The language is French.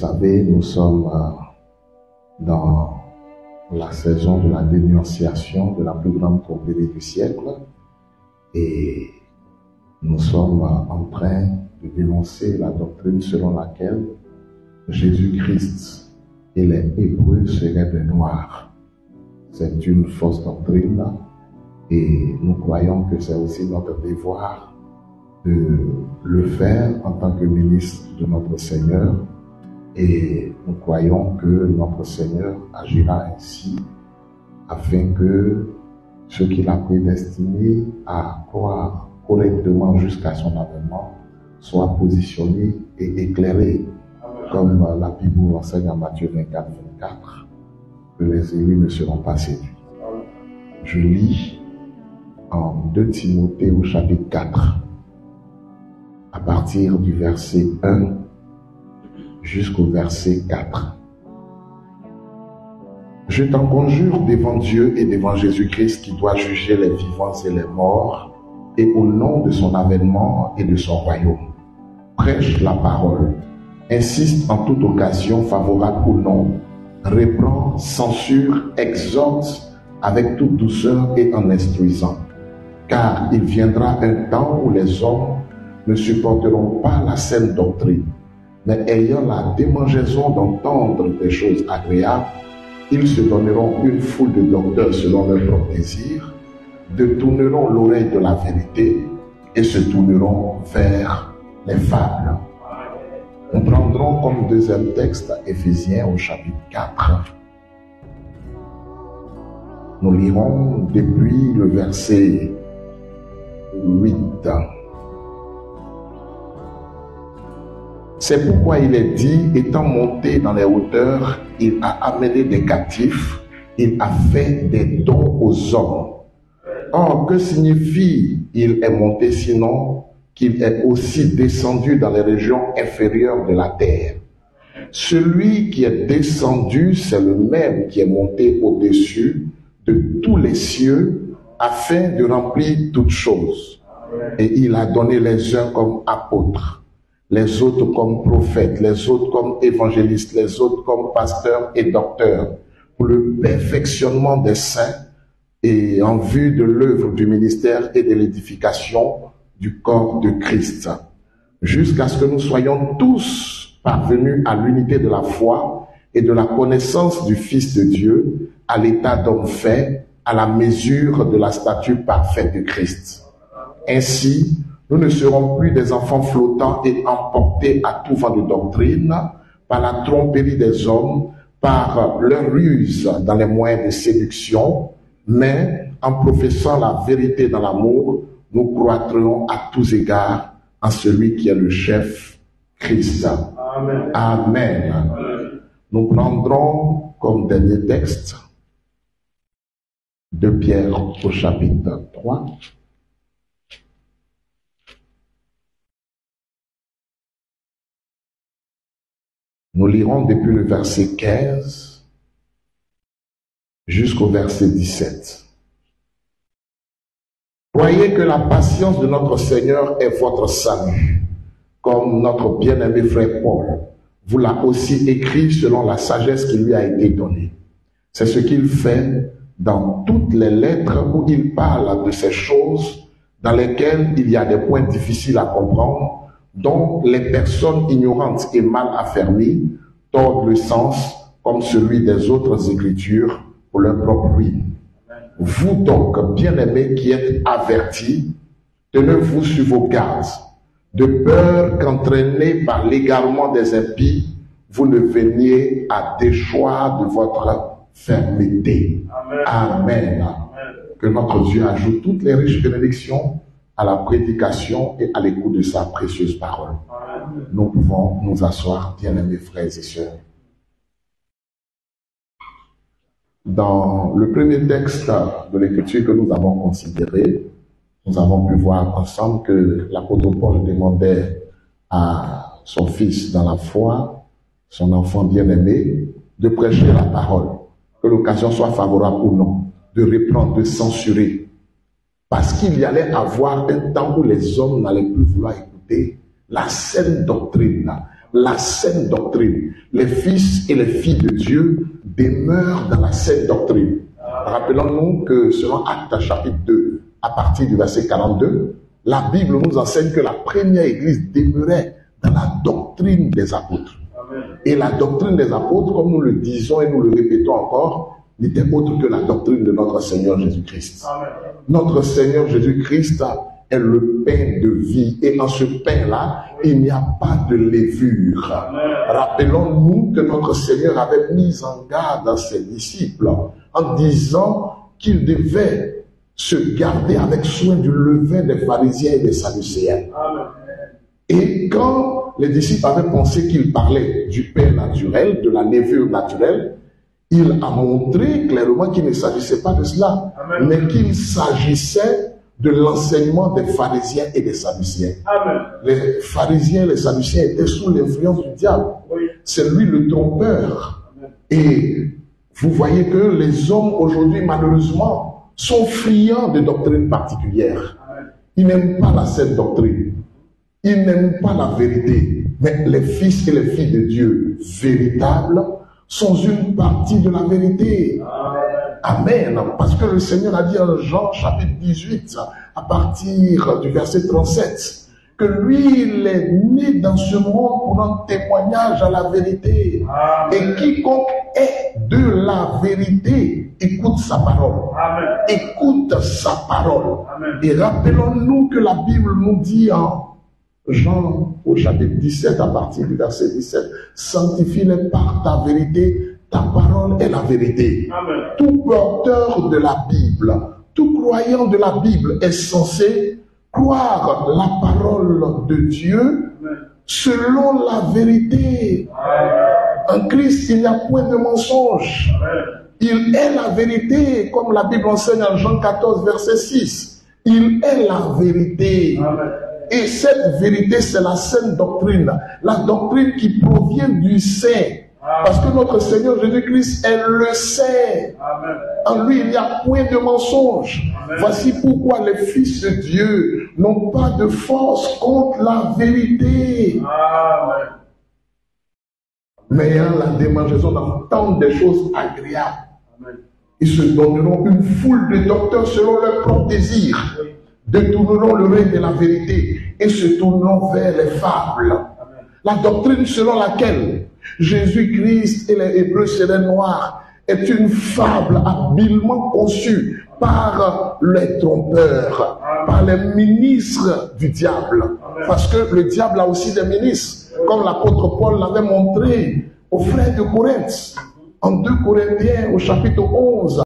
savez, nous sommes dans la saison de la dénonciation de la plus grande tromperie du siècle et nous sommes en train de dénoncer la doctrine selon laquelle Jésus-Christ et les Hébreux seraient des Noirs. C'est une fausse doctrine et nous croyons que c'est aussi notre devoir de le faire en tant que ministre de notre Seigneur et nous croyons que notre Seigneur agira ainsi afin que ceux qu'il a prédestinés à croire correctement jusqu'à son avènement soient positionnés et éclairés. Comme la Bible nous enseigne en Matthieu 24, 24, que les élus ne seront pas séduits. Je lis en 2 Timothée au chapitre 4, à partir du verset 1 jusqu'au verset 4. Je t'en conjure devant Dieu et devant Jésus-Christ qui doit juger les vivants et les morts, et au nom de son avènement et de son royaume. Prêche la parole, insiste en toute occasion, favorable ou non, reprend, censure, exhorte avec toute douceur et en instruisant. Car il viendra un temps où les hommes ne supporteront pas la saine doctrine, mais ayant la démangeaison d'entendre des choses agréables, ils se donneront une foule de docteurs selon leur propre désir, détourneront l'oreille de la vérité et se tourneront vers les fables. Nous prendrons comme deuxième texte Éphésiens au chapitre 4. Nous lirons depuis le verset 8. C'est pourquoi il est dit, étant monté dans les hauteurs, il a amené des captifs, il a fait des dons aux hommes. Or, que signifie il est monté sinon qu'il est aussi descendu dans les régions inférieures de la terre? Celui qui est descendu, c'est le même qui est monté au-dessus de tous les cieux afin de remplir toutes choses. Et il a donné les uns comme apôtres, les autres comme prophètes, les autres comme évangélistes, les autres comme pasteurs et docteurs, pour le perfectionnement des saints et en vue de l'œuvre du ministère et de l'édification du corps de Christ, jusqu'à ce que nous soyons tous parvenus à l'unité de la foi et de la connaissance du Fils de Dieu, à l'état d'homme fait, à la mesure de la stature parfaite de Christ. Ainsi, nous ne serons plus des enfants flottants et emportés à tout vent de doctrine, par la tromperie des hommes, par leur ruse dans les moyens de séduction, mais en professant la vérité dans l'amour, nous croîtrons à tous égards en celui qui est le chef, Christ. Amen. Amen. Nous prendrons comme dernier texte 2 Pierre au chapitre 3. Nous lirons depuis le verset 15 jusqu'au verset 17. Croyez que la patience de notre Seigneur est votre salut, comme notre bien-aimé frère Paul vous l'a aussi écrit selon la sagesse qui lui a été donnée. C'est ce qu'il fait dans toutes les lettres où il parle de ces choses dans lesquelles il y a des points difficiles à comprendre, dont les personnes ignorantes et mal affermies tordent le sens comme celui des autres écritures pour leur propre ruine. Vous donc, bien-aimés qui êtes avertis, tenez-vous sur vos gardes, de peur qu'entraînés par l'égarement des impies, vous ne veniez à déchoir de votre fermeté. Amen. Amen. Que notre Dieu ajoute toutes les riches bénédictions à la prédication et à l'écoute de sa précieuse parole. Amen. Nous pouvons nous asseoir, bien-aimés frères et sœurs. Dans le premier texte de l'Écriture que nous avons considéré, nous avons pu voir ensemble que l'apôtre Paul demandait à son fils dans la foi, son enfant bien-aimé, de prêcher la parole, que l'occasion soit favorable ou non, de reprendre, de censurer. Parce qu'il y allait avoir un temps où les hommes n'allaient plus vouloir écouter la saine doctrine, la saine doctrine. Les fils et les filles de Dieu demeurent dans la saine doctrine. Rappelons-nous que selon Actes chapitre 2, à partir du verset 42, la Bible nous enseigne que la première église demeurait dans la doctrine des apôtres. Et la doctrine des apôtres, comme nous le disons et nous le répétons encore, n'était autre que la doctrine de notre Seigneur Jésus-Christ. Notre Seigneur Jésus-Christ est le pain de vie. Et dans ce pain-là, il n'y a pas de levure. Rappelons-nous que notre Seigneur avait mis en garde ses disciples en disant qu'ils devaient se garder avec soin du levain des pharisiens et des sadducéens. Et quand les disciples avaient pensé qu'il parlait du pain naturel, de la levure naturelle, il a montré clairement qu'il ne s'agissait pas de cela, mais qu'il s'agissait de l'enseignement des pharisiens et des sadducéens. Les pharisiens et les sadducéens étaient sous l'influence du diable. C'est lui le trompeur. Et vous voyez que les hommes aujourd'hui, malheureusement, sont friands de doctrines particulières. Ils n'aiment pas la saine doctrine. Ils n'aiment pas la vérité. Mais les fils et les filles de Dieu véritables sont une partie de la vérité. Amen. Parce que le Seigneur a dit en Jean chapitre 18, à partir du verset 37, que lui, il est né dans ce monde pour un témoignage à la vérité. Et quiconque est de la vérité, écoute sa parole. Écoute sa parole. Et rappelons-nous que la Bible nous dit en Jean au chapitre 17, à partir du verset 17, sanctifie-les par ta vérité, ta parole est la vérité. Tout porteur de la Bible, tout croyant de la Bible est censé croire la parole de Dieu selon la vérité. En Christ, il n'y a point de mensonge. Il est la vérité, comme la Bible enseigne en Jean 14, verset 6. Il est la vérité. Et cette vérité, c'est la saine doctrine. La doctrine qui provient du Saint. Parce que notre Seigneur Jésus-Christ est le Saint. En lui, il n'y a point de mensonge. Voici pourquoi les fils de Dieu n'ont pas de force contre la vérité. Mais ayant la démangeaison d'entendre des choses agréables, ils se donneront une foule de docteurs selon leur propre désir, détourneront le règne de la vérité et se tourneront vers les fables. La doctrine selon laquelle Jésus-Christ et les Hébreux seraient noirs est une fable habilement conçue par les trompeurs, par les ministres du diable. Parce que le diable a aussi des ministres, comme l'apôtre Paul l'avait montré aux frères de Corinthe. En 2 Corinthiens au chapitre 11,